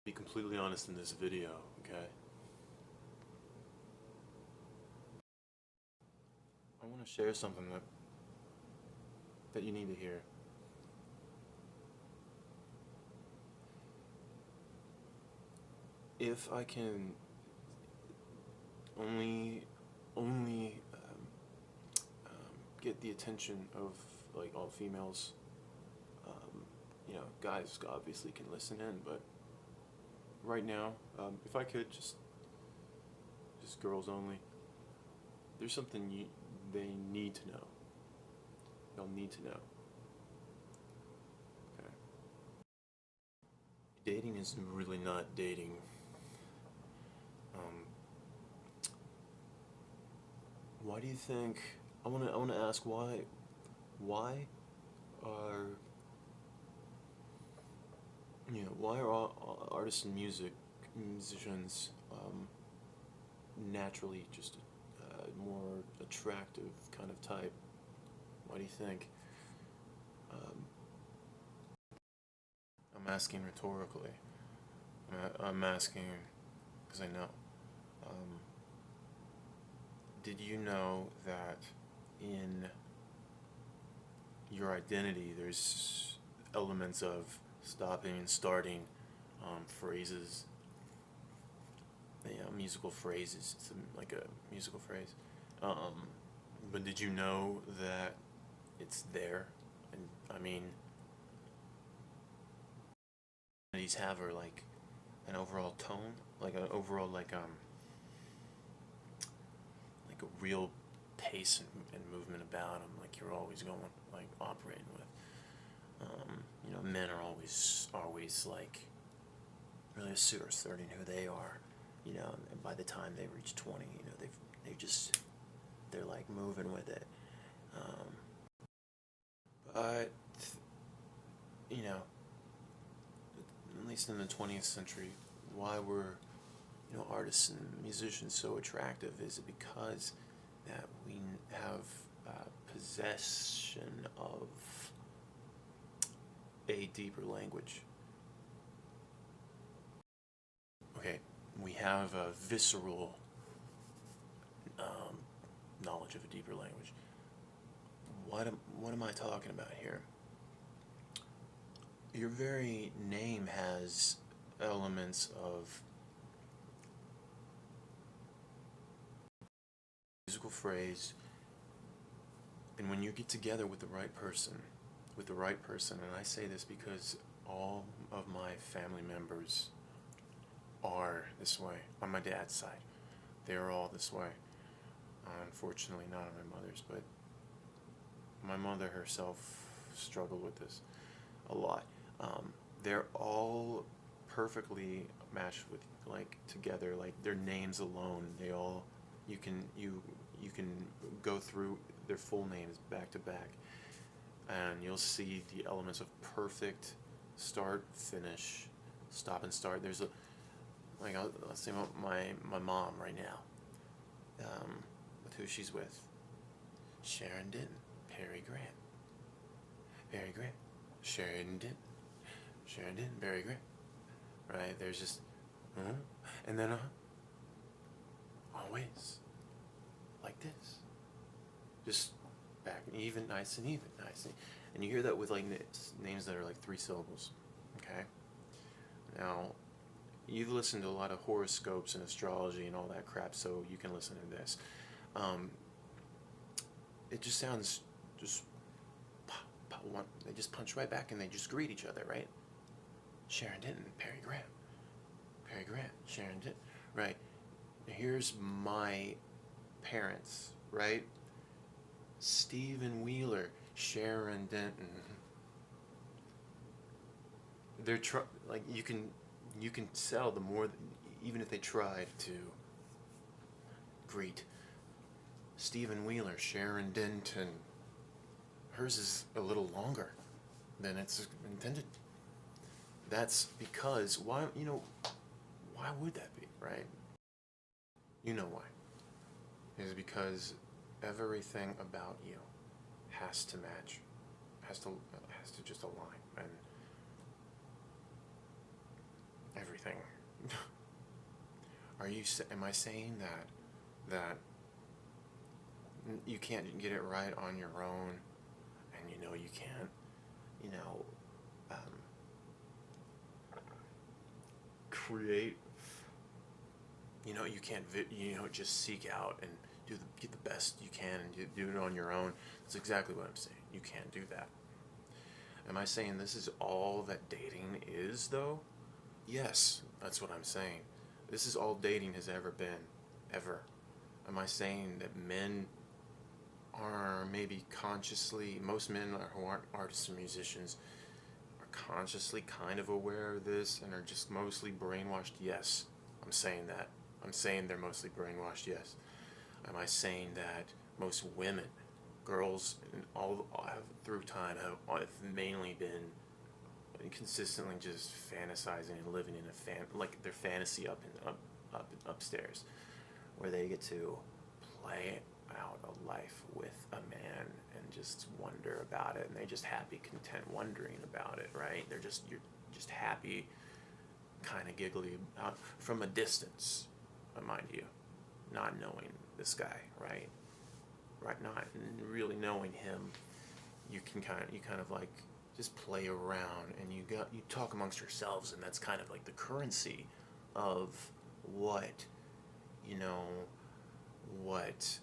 Be completely honest in this video, okay? I want to share something that you need to hear. If I can only get the attention of like all females, guys obviously can listen in, but right now, if I could just girls only. There's something they need to know. They'll need to know. Okay. Dating is really not dating. Why do you think? I wanna ask why are why are artists and musicians naturally just a more attractive kind of type? Why do you think? Um, I'm asking rhetorically. I'm asking because I know. Um, did you know that in your identity there's elements of stopping and starting, phrases, musical phrases? It's like a musical phrase. But did you know that it's there? And I mean, these have are like an overall tone, like an overall like a real pace and movement about them. Like you're always going like operating with. Men are always like really asserting who they are. And by the time they reach 20, they're like moving with it. But at least in the 20th century, why were artists and musicians so attractive? Is it because that we have possession of a deeper language? Okay, we have a visceral knowledge of a deeper language. What am I talking about here? Your very name has elements of musical phrase, and when you get together with the right person, and I say this because all of my family members are this way on my dad's side. They're all this way. Unfortunately, not on my mother's, but my mother herself struggled with this a lot. They're all perfectly matched with together, like their names alone. They all you can go through their full names back to back, and you'll see the elements of perfect start, finish, stop and start. There's let's say my mom right now, with who she's with, Sharon Denton, Perry Grant, Sharon Denton, Perry Grant, right? There's just, and then always like this, just back and even, nice and even, and you hear that with like names that are like 3 syllables. Okay, now you've listened to a lot of horoscopes and astrology and all that crap, so you can listen to this. It just sounds just one. They just punch right back and they just greet each other, right? Sharon Denton, Perry Grant, Sharon Denton, right? Here's my parents, right? Stephen Wheeler, Sharon Denton. They're like you can tell the more, even if they tried to greet Stephen Wheeler, Sharon Denton, hers is a little longer than it's intended. That's because why would that be, right? You know why. Is because everything about you has to match, has to just align, and everything. everything. Am I saying that you can't get it right on your own, and you know you can't, you know, um, create, you know, you can't, just seek out and get the best you can and do it on your own. That's exactly what I'm saying. You can't do that. Am I saying this is all that dating is, though? Yes, that's what I'm saying. This is all dating has ever been, ever. Am I saying that men are maybe consciously, most men who aren't artists or musicians are consciously kind of aware of this and are just mostly brainwashed? Yes, I'm saying that. I'm saying they're mostly brainwashed, yes. Am I saying that most women, girls, through time have mainly been consistently just fantasizing and living in like their fantasy up upstairs, where they get to play out a life with a man and just wonder about it, and they're just happy, content, wondering about it, right? You're just happy, kind of giggly out from a distance, mind you, not knowing this guy, right? Not really knowing him. You kind of like just play around, and you talk amongst yourselves, and that's kind of like the currency of what what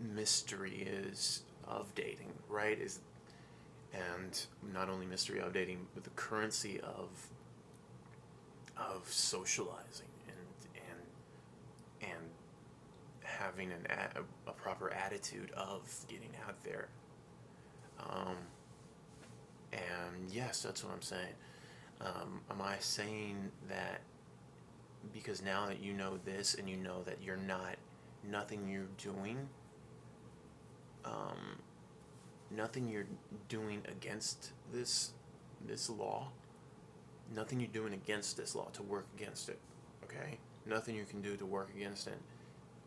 mystery is of dating, right? And not only mystery of dating, but the currency of socializing and having a proper attitude of getting out there. And yes, that's what I'm saying. Am I saying that because now that you know this and you know that nothing you're doing, nothing you're doing against this law, nothing you're doing against this law to work against it, okay? Nothing you can do to work against it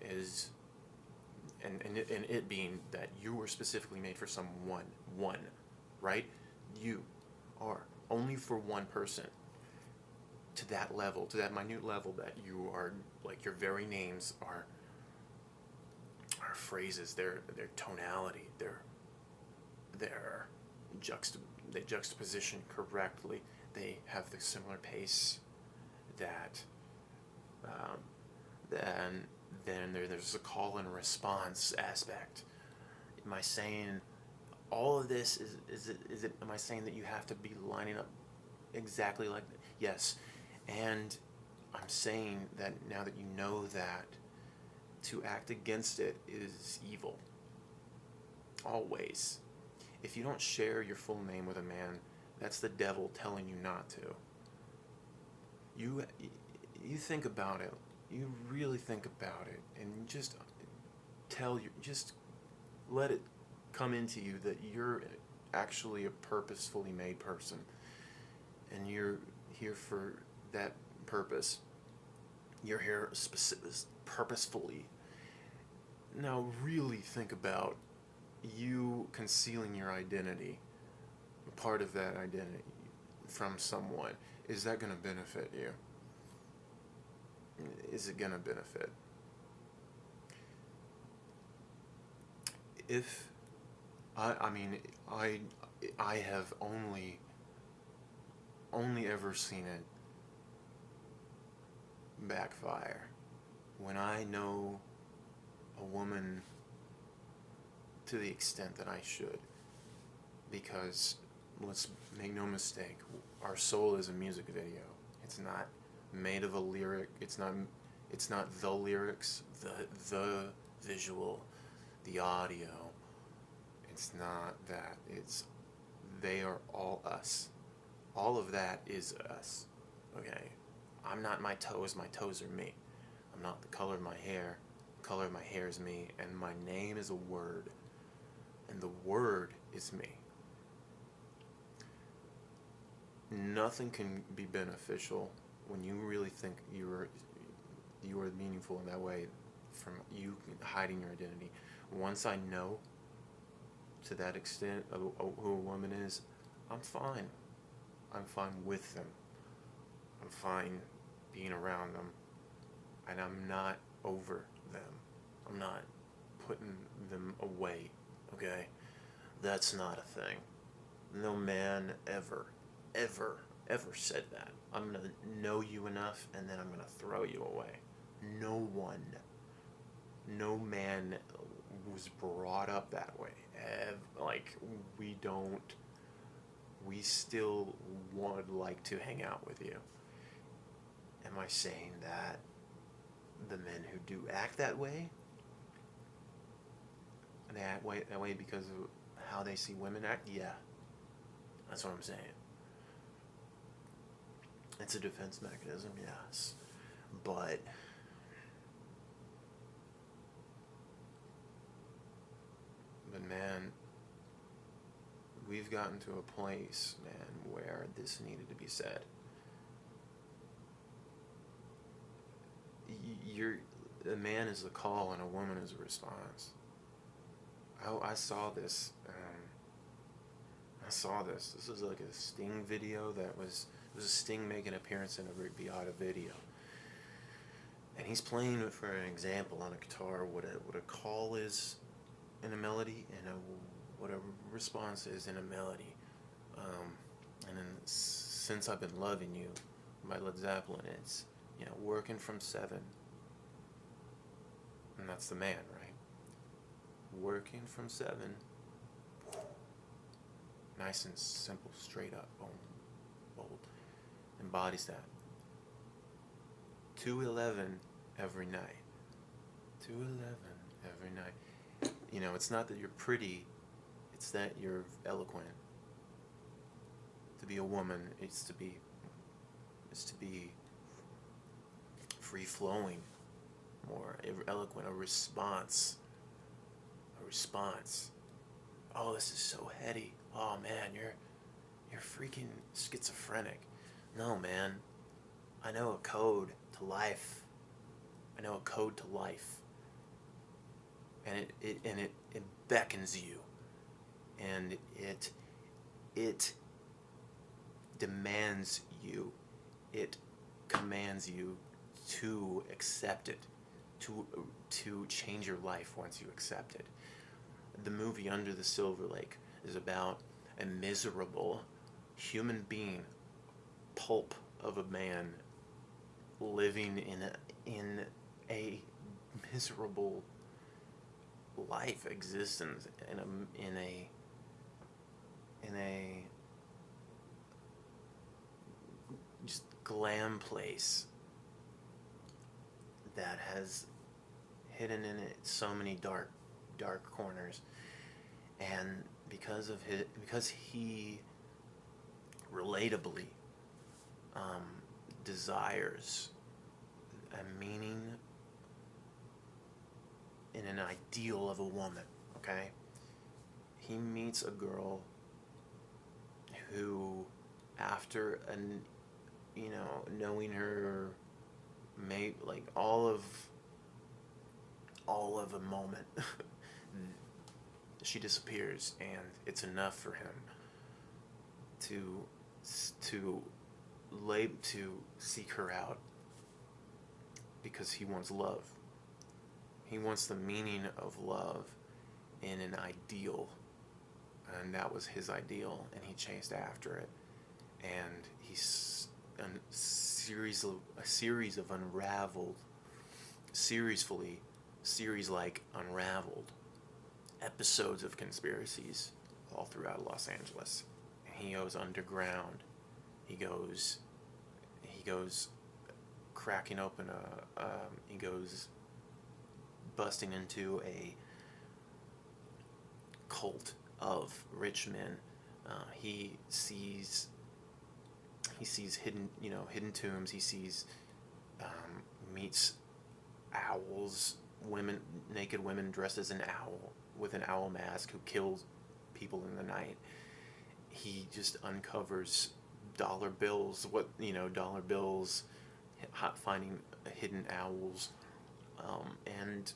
is, and it being that you were specifically made for one, right? You are only for one person, to that level, to that minute level, that you are, like, your very names are phrases, their tonality, their juxtaposition correctly. They have the similar pace that then there's a call and response aspect. Am I saying all of this is it am I saying that you have to be lining up exactly like that? Yes. And I'm saying that now that you know that, to act against it is evil. Always. If you don't share your full name with a man, that's the devil telling you not to. You think about it. You really think about it, and just let it come into you that you're actually a purposefully made person, and you're here for that purpose. You're here purposefully. Now really think about you concealing your identity, part of that identity, from someone. Is that going to benefit you? Is it going to benefit? If I have only ever seen it backfire when I know a woman to the extent that I should, because let's make no mistake, our soul is a music video. It's not made of a lyric. It's not the lyrics, the visual, the audio. It's not that. They are all us. All of that is us. Okay? I'm not my toes are me. I'm not the color of my hair. The color of my hair is me, and my name is a word. And the word is me. Nothing can be beneficial when you really think you are meaningful in that way, from you hiding your identity. Once I know to that extent of who a woman is, I'm fine. I'm fine with them. I'm fine being around them. And I'm not over them. I'm not putting them away, okay? That's not a thing. No man ever, ever, ever said that. I'm gonna know you enough and then I'm gonna throw you away. No one, no man was brought up that way. Like, we still would like to hang out with you. Am I saying that the men who do act that way, they act that way because of how they see women act? Yeah, that's what I'm saying. It's a defense mechanism, yes. But man, we've gotten to a place, man, where this needed to be said. A man is the call and a woman is a response. I saw this. This was like a Sting video it was a Sting making an appearance in a Rick Beata video. And he's playing it for an example on a guitar, what a call is in a melody and what a response is in a melody. And then Since I've Been Loving You by Led Zeppelin, it's, working from 7. And that's the man, right? Working from 7. Nice and simple, straight up, boom, bold. Embodies that. 2:11 every night. 2:11 every night. It's not that you're pretty, it's that you're eloquent. To be a woman, it's to be free flowing, more eloquent, a response. Oh, this is so heady. Oh man, you're freaking schizophrenic. No, man. I know a code to life. And it beckons you. And it demands you. It commands you to accept it. To change your life once you accept it. The movie Under the Silver Lake is about a miserable human being, pulp of a man, living in a miserable life existence in a just glam place that has hidden in it so many dark corners. And because he relatably desires a meaning in an ideal of a woman, okay? He meets a girl who, after knowing her, like all of a moment, she disappears, and it's enough for him to seek her out, because he wants love. He wants the meaning of love in an ideal, and that was his ideal, and he chased after it. And he's a series of unraveled, series-like unraveled episodes of conspiracies all throughout Los Angeles. And he goes underground. He goes cracking open he goes busting into a cult of rich men. He sees hidden tombs. He meets owls, naked women dressed as an owl with an owl mask who kills people in the night. He just uncovers dollar bills, finding hidden owls, and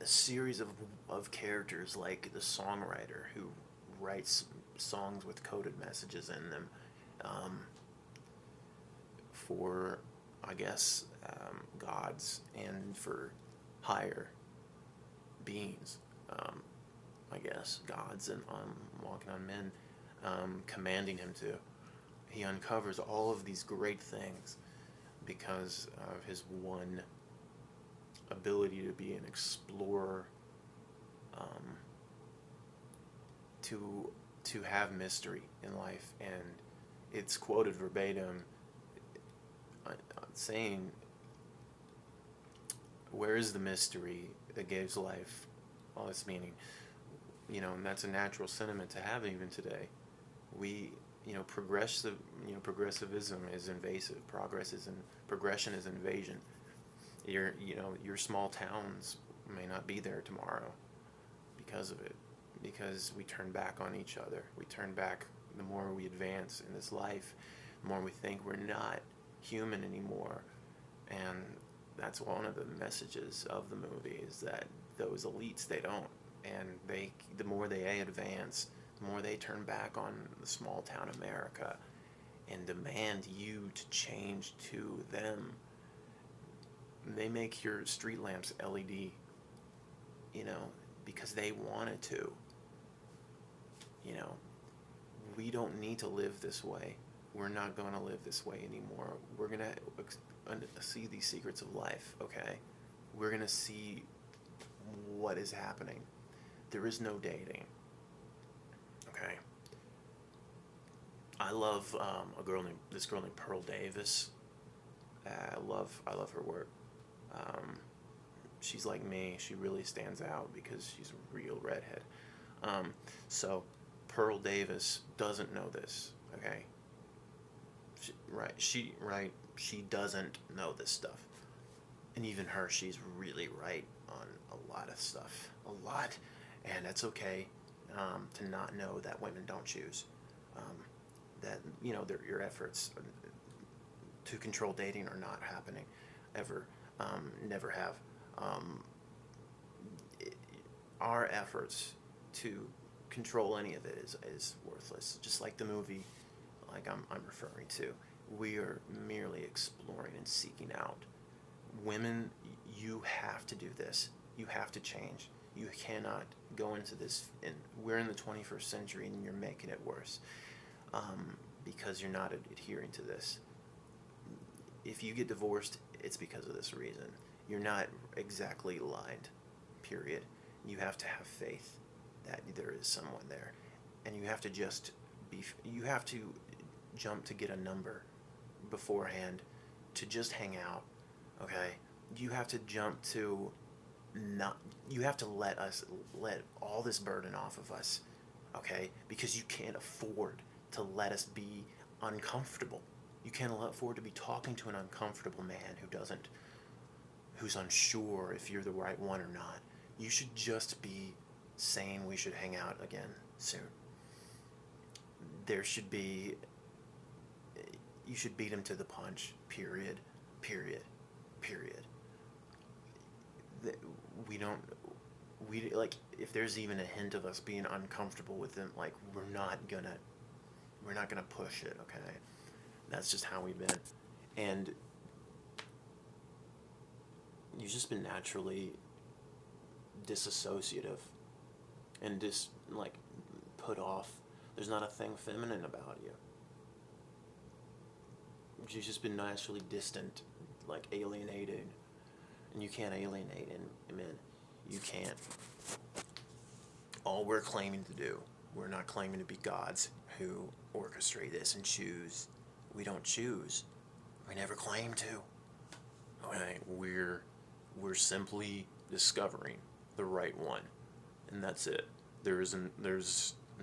a series of characters, like the songwriter who writes songs with coded messages in them, um, for, I guess, gods and for higher beings, um, I guess, gods and walking on men, commanding him to. He uncovers all of these great things because of his one ability to be an explorer, um, to have mystery in life. And it's quoted verbatim, saying, "Where is the mystery that gives life all its meaning?" And that's a natural sentiment to have even today. We, progressivism is invasive. Progression is invasion. Your small towns may not be there tomorrow because of it, because we turn back on each other. We turn back. The more we advance in this life, the more we think we're not human anymore. And that's one of the messages of the movie, is that those elites, they don't. And the more they advance, the more they turn back on the small town America and demand you to change to them. They make your street lamps LED, because they wanted to. We don't need to live this way. We're not going to live this way anymore. We're going to see these secrets of life, okay? We're going to see what is happening. There is no dating, okay? I love this girl named Pearl Davis. I love her work. She's like me. She really stands out because she's a real redhead. So Pearl Davis doesn't know this, okay? She doesn't know this stuff. And even her, she's really right on a lot of stuff. A lot. And that's okay, to not know that women don't choose. That, your efforts to control dating are not happening ever. Never have. Our efforts to control any of it is worthless. Just like the movie, like I'm referring to, we are merely exploring and seeking out. Women, you have to do this. You have to change. You cannot go into this, and we're in the 21st century, and you're making it worse, because you're not adhering to this. If you get divorced, it's because of this reason. You're not exactly aligned, period. You have to have faith that there is someone there, and you have to jump to get a number beforehand to just hang out, okay? You have to jump to you have to let all this burden off of us, okay? Because you can't afford to let us be uncomfortable. You can't afford to be talking to an uncomfortable man who's unsure if you're the right one or not. You should just be saying we should hang out again soon. You should beat him to the punch, period. If there's even a hint of us being uncomfortable with them, like, we're not gonna push it, okay? That's just how we've been. And you've just been naturally disassociative and put off. There's not a thing feminine about you. You've just been naturally distant, like alienated. And you can't alienate men. You can't. All we're claiming to do, we're not claiming to be gods who orchestrate this and choose. We don't choose. We never claim to. Okay? We're simply discovering the right one, and that's it. There's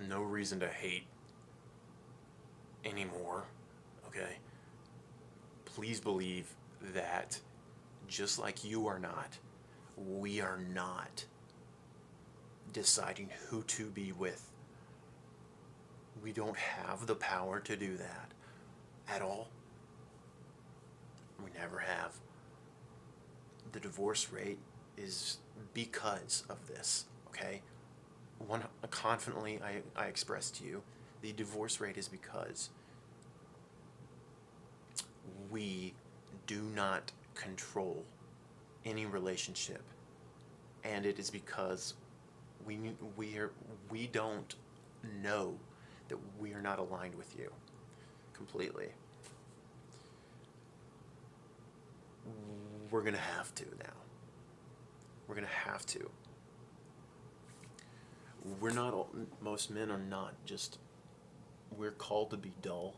no reason to hate anymore. Okay? Please believe that just like you are not, we are not deciding who to be with. We don't have the power to do that at all. We never have. The divorce rate is because of this, okay? Confidently, I express to you, the divorce rate is because we do not control any relationship, and it is because we don't know that we are not aligned with you completely. We're gonna have to now. We're gonna have to. We're not all, most men are not just, we're called to be dull.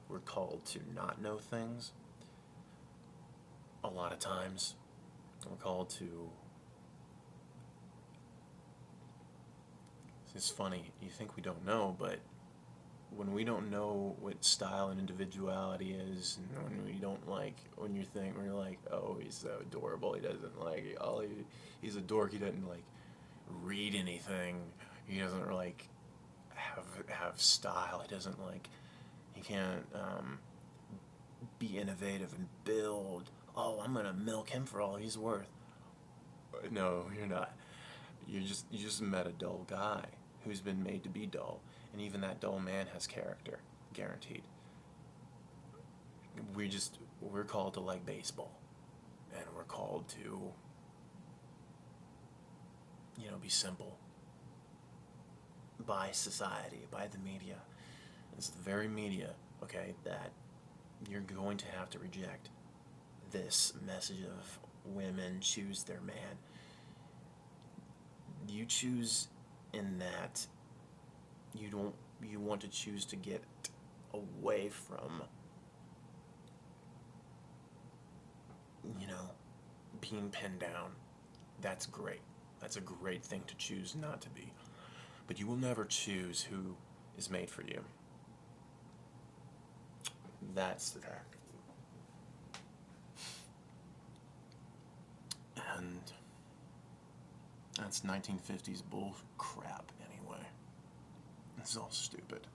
We're called to not know things. A lot of times, we're called to, it's funny, you think we don't know, but when we don't know what style and individuality is, and when we don't like, when you think, we're like, oh, he's so adorable, he doesn't like, he's a dork, he doesn't like read anything, he doesn't like have style, he doesn't like, he can't be innovative and build, oh, I'm gonna milk him for all he's worth. No, you're not. You just met a dull guy who's been made to be dull, and even that dull man has character, guaranteed. We're called to like baseball, and we're called to, be simple by society, by the media. It's the very media, okay, that you're going to have to reject this message of women choose their man. You choose in that you want to choose to get away from being pinned down. That's great. That's a great thing to choose not to be. But you will never choose who is made for you. That's the fact. And that's 1950s bull crap anyway. It's all stupid.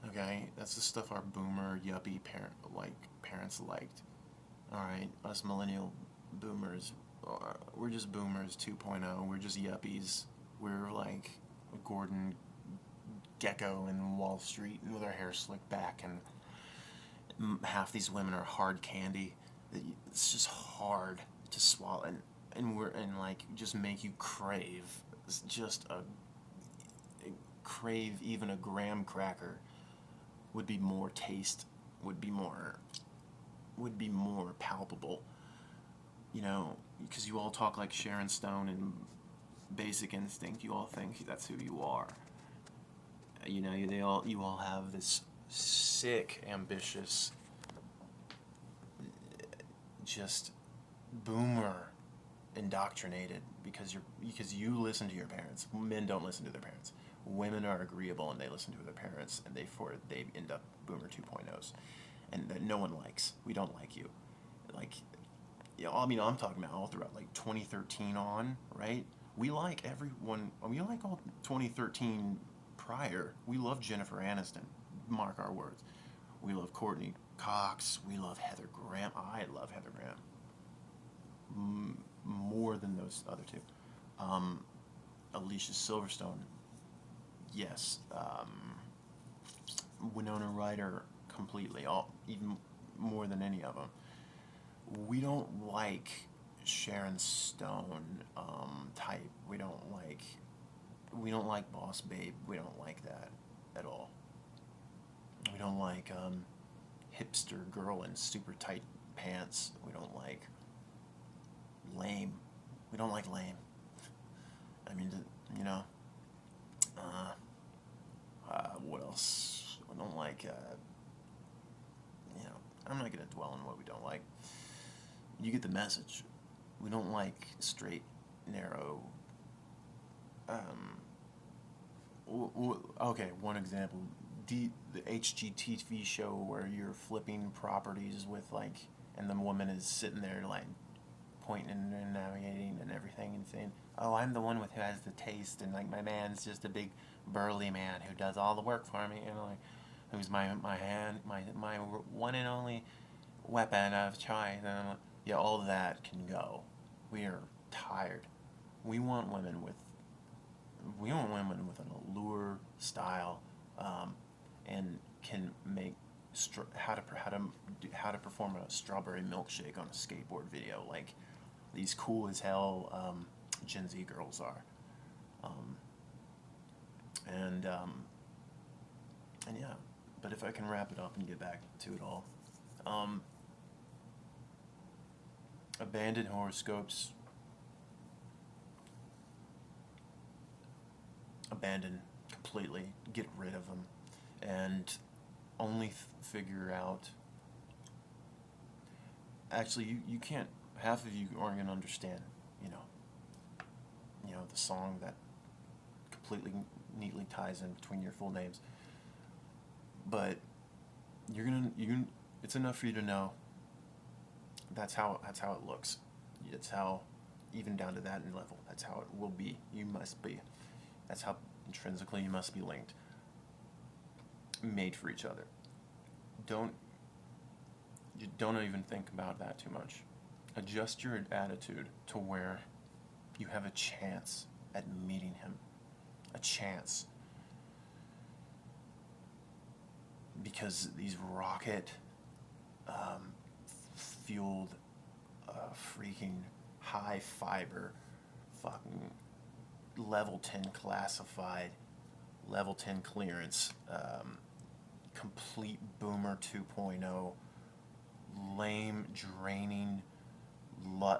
Okay, that's the stuff our boomer yuppie parents liked. All right, us millennial boomers, we're just boomers 2.0. We're just yuppies. We're like Gordon Gekko in Wall Street with our hair slicked back, and half these women are hard candy. It's just hard to swallow, and like just make you crave. It's just crave even a graham cracker would be more taste, would be more palpable, because you all talk like Sharon Stone and Basic Instinct. You all think that's who you are. You all have this sick, ambitious, just boomer indoctrinated because you listen to your parents. Men don't listen to their parents. Women are agreeable and they listen to their parents, and they end up boomer 2.0s, and that no one likes. We don't like you, like, I'm talking about all throughout like 2013 on, right? We like everyone. We like all 2013 prior. We love Jennifer Aniston. Mark our words. We love Courtney Cox. We love Heather Graham. I love Heather Graham more than those other two. Alicia Silverstone. Yes. Winona Ryder completely. Even more than any of them. We don't like Sharon Stone type. We don't like Boss Babe. We don't like that at all. We don't like hipster girl in super tight pants. We don't like lame. We don't like lame. I mean, what else? We don't like, I'm not going to dwell on what we don't like. You get the message. We don't like straight, narrow, okay, one example. The HGTV show where you're flipping properties with and the woman is sitting there pointing and navigating and everything and saying, oh, I'm the one who has the taste, and my man's just a big burly man who does all the work for me, and who's my one and only weapon of choice. And all that can go. We are tired. We want women with an allure, style, and can make how to perform a strawberry milkshake on a skateboard video, like these cool as hell Gen Z girls are. Um, and yeah, but if I can wrap it up and get back to it all, um, abandon horoscopes, abandon completely, get rid of them, and only figure out. Actually, you can't. Half of you aren't gonna understand. You know, the song that completely neatly ties in between your full names. But it's enough for you to know that's how it looks. It's how, even down to that level, that's how it will be. You must be. That's how intrinsically you must be linked, made for each other. Don't you don't even think about that too much. Adjust your attitude to where you have a chance at meeting him, a chance, because these rocket fueled, freaking high fiber, fucking level 10 classified, level 10 clearance, complete boomer 2.0, lame, draining,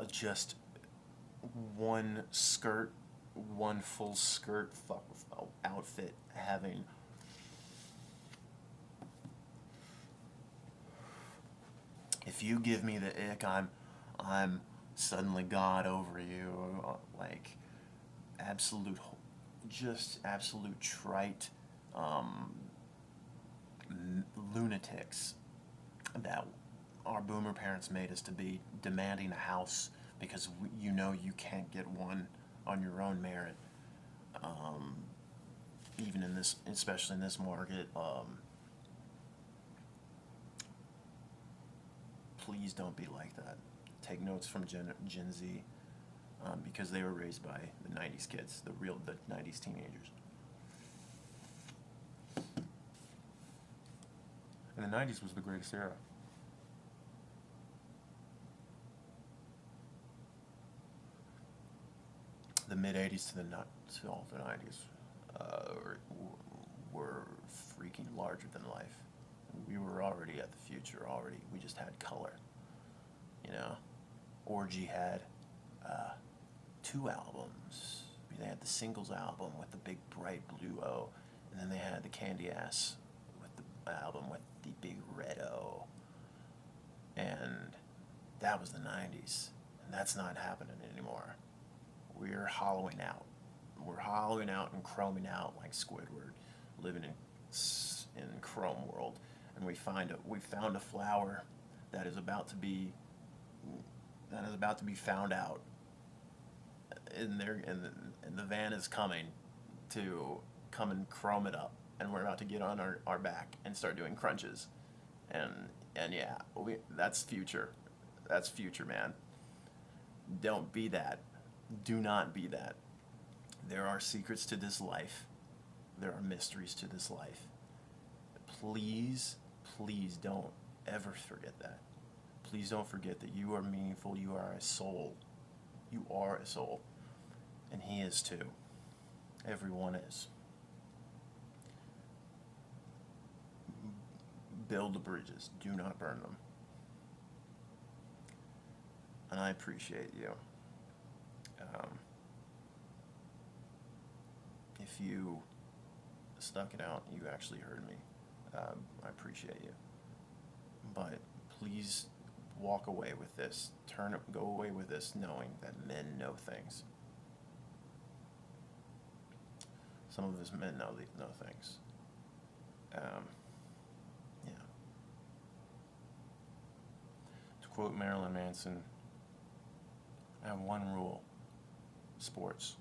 just one skirt, one full skirt outfit having if you give me the ick, I'm suddenly God over you, like absolute, just absolute trite lunatics that our boomer parents made us to be, demanding a house because you know you can't get one on your own merit. Um, Even in this, especially in this market, please don't be like that. Take notes from Gen Z, because they were raised by the '90s kids, the '90s teenagers. And the '90s was the greatest era. The mid '80s to all the '90s were, were freaking larger than life. We were already at the future. Already, we just had color. You know, Orgy had uh, 2 albums. They had the singles album with the big bright blue O, and then they had the Candy Ass with the album with the big red O. And that was the '90s, and that's not happening anymore. We're hollowing out. We're hollowing out and chroming out like Squidward, living in Chrome world, and we found a flower that is about to be found out. And the van is coming to come and chrome it up, and we're about to get on our back and start doing crunches, and yeah, that's future. That's future, man. Don't be that. Do not be that. There are secrets to this life. There are mysteries to this life. Please, please don't ever forget that. Please don't forget that you are meaningful. You are a soul. You are a soul. And he is too. Everyone is. Build the bridges. Do not burn them. And I appreciate you. If you stuck it out, you actually heard me. I appreciate you. But please walk away with this. Go away with this knowing that men know things. Some of us men know things. Yeah. To quote Marilyn Manson, I have one rule: sports.